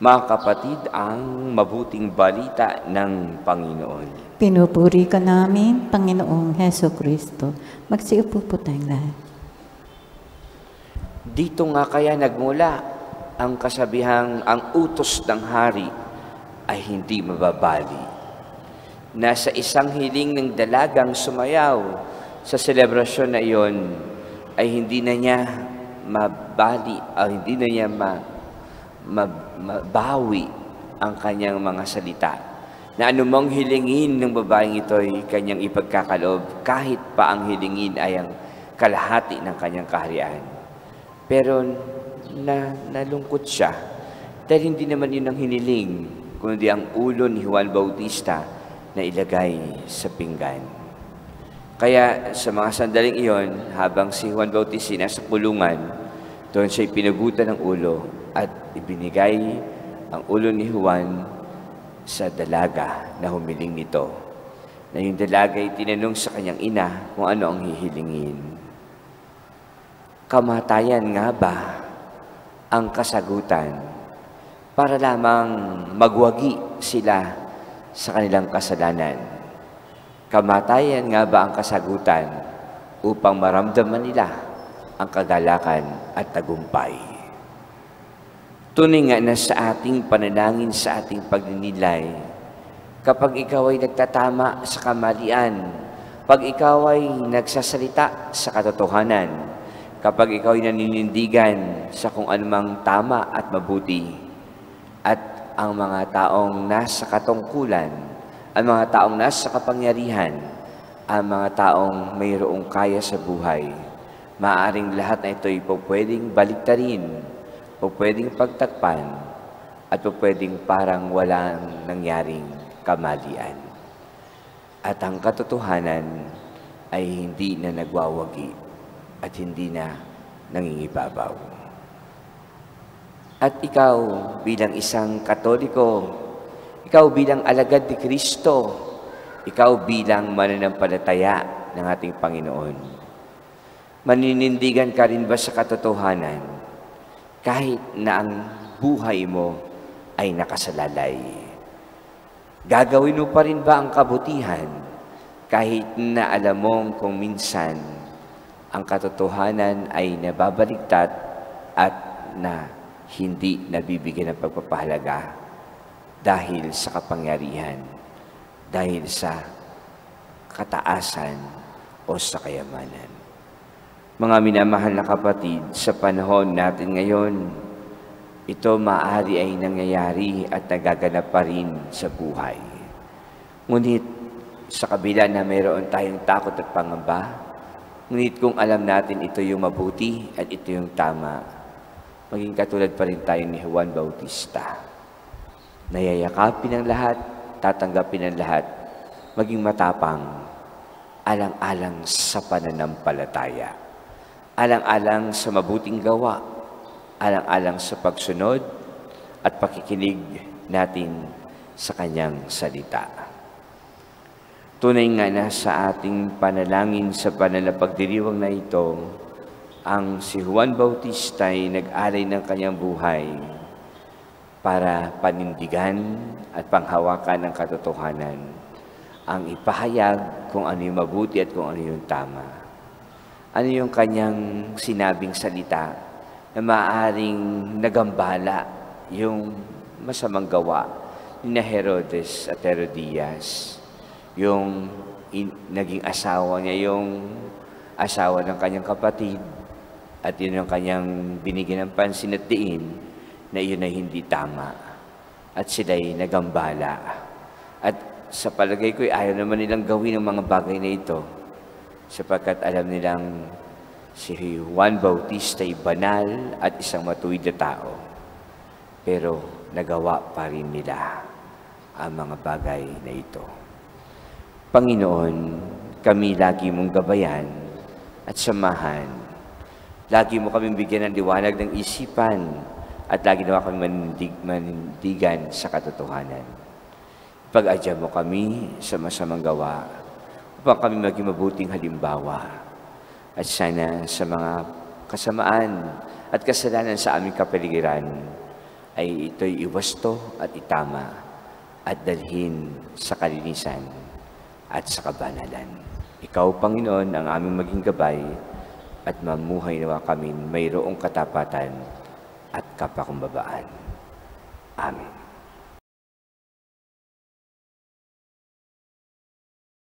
Mga kapatid, ang mabuting balita ng Panginoon. Pinupuri ka namin, Panginoong Heso Kristo. Magsiupo po tayong lahat. Dito nga kaya nagmula ang kasabihang ang utos ng hari ay hindi mababali. Nasa isang hiling ng dalagang sumayaw sa selebrasyon na iyon ay hindi na niya mabali o hindi na niya mabawi ang kanyang mga salita. Na anumang hilingin ng babaeng ito ay kanyang ipagkakaloob kahit pa ang hilingin ay ang kalahati ng kanyang kaharian. Pero nalungkot siya dahil hindi naman yun ang hiniling, kundi ang ulo ni Juan Bautista na ilagay sa pinggan. Kaya sa mga sandaling iyon, habang si Juan Bautista nasa kulungan, doon siya pinagutan ng ulo at ibinigay ang ulo ni Juan sa dalaga na humiling nito. Na yung dalaga ay tinanong sa kanyang ina kung ano ang hihilingin. Kamatayan nga ba ang kasagutan para lamang magwagi sila sa kanilang kasalanan? Kamatayan nga ba ang kasagutan upang maramdaman nila ang kagalakan at tagumpay? Tunay nga na sa ating panalangin, sa ating pagninilay, kapag ikaw ay nagtatama sa kamalian, pag ikaw ay nagsasalita sa katotohanan, kapag ikaw ay naninindigan sa kung anumang tama at mabuti, at ang mga taong nasa katungkulan, ang mga taong nasa kapangyarihan, ang mga taong mayroong kaya sa buhay, maaaring lahat na ito ay pwedeng baliktarin, o pwedeng pagtakpan, at o pwedeng parang walang nangyaring kamalian. At ang katotohanan ay hindi na nagwawagi at hindi na nangingibabaw. At ikaw bilang isang Katoliko, ikaw bilang alagad ni Kristo, ikaw bilang mananampalataya ng ating Panginoon, maninindigan ka rin ba sa katotohanan kahit na ang buhay mo ay nakasalalay? Gagawin mo pa rin ba ang kabutihan kahit na alam mong kung minsan ang katotohanan ay nababaligtad at na hindi nabibigyan ng pagpapahalaga dahil sa kapangyarihan, dahil sa kataasan o sa kayamanan? Mga minamahal na kapatid, sa panahon natin ngayon, ito maaari ay nangyayari at nagaganap pa rin sa buhay. Ngunit sa kabila na mayroon tayong takot at pangamba, ngunit kung alam natin ito yung mabuti at ito yung tama, maging katulad pa rin tayo ni Juan Bautista. Nayayakapin ang lahat, tatanggapin ang lahat, maging matapang, alang-alang sa pananampalataya. Alang-alang sa mabuting gawa, alang-alang sa pagsunod at pakikinig natin sa kanyang salita. Tunay nga na sa ating panalangin sa panalapagdiriwang na ito, ang si Juan Bautista ay nag-alay ng kanyang buhay para panindigan at panghawakan ng katotohanan, ang ipahayag kung ano yung mabuti at kung ano yung tama. Ano yung kanyang sinabing salita na maaaring nagambala yung masamang gawa ni Herodes at Herodias, yung naging asawa niya, yung asawa ng kanyang kapatid, at yun yung kanyang binigyan ng pansin at diin na yun ay hindi tama at sila'y nagambala. At sa palagay ko, ayaw naman nilang gawin ang mga bagay na ito, sapagkat alam nilang si Juan Bautista ay banal at isang matuwid na tao. Pero nagawa pa rin nila ang mga bagay na ito. Panginoon, kami lagi mong gabayan at samahan. Lagi mo kaming bigyan ng liwanag ng isipan at lagi naman kami manindigan sa katotohanan. Pag-adya mo kami sa masamang gawa upang kami maging mabuting halimbawa. At sana sa mga kasamaan at kasalanan sa aming kapaligiran ay ito'y iwasto at itama at dalhin sa kalinisan at sa kabanalan. Ikaw, Panginoon, ang aming maging gabay at mamuhay nawa kami mayroong katapatan at kapakumbabaan. Amen.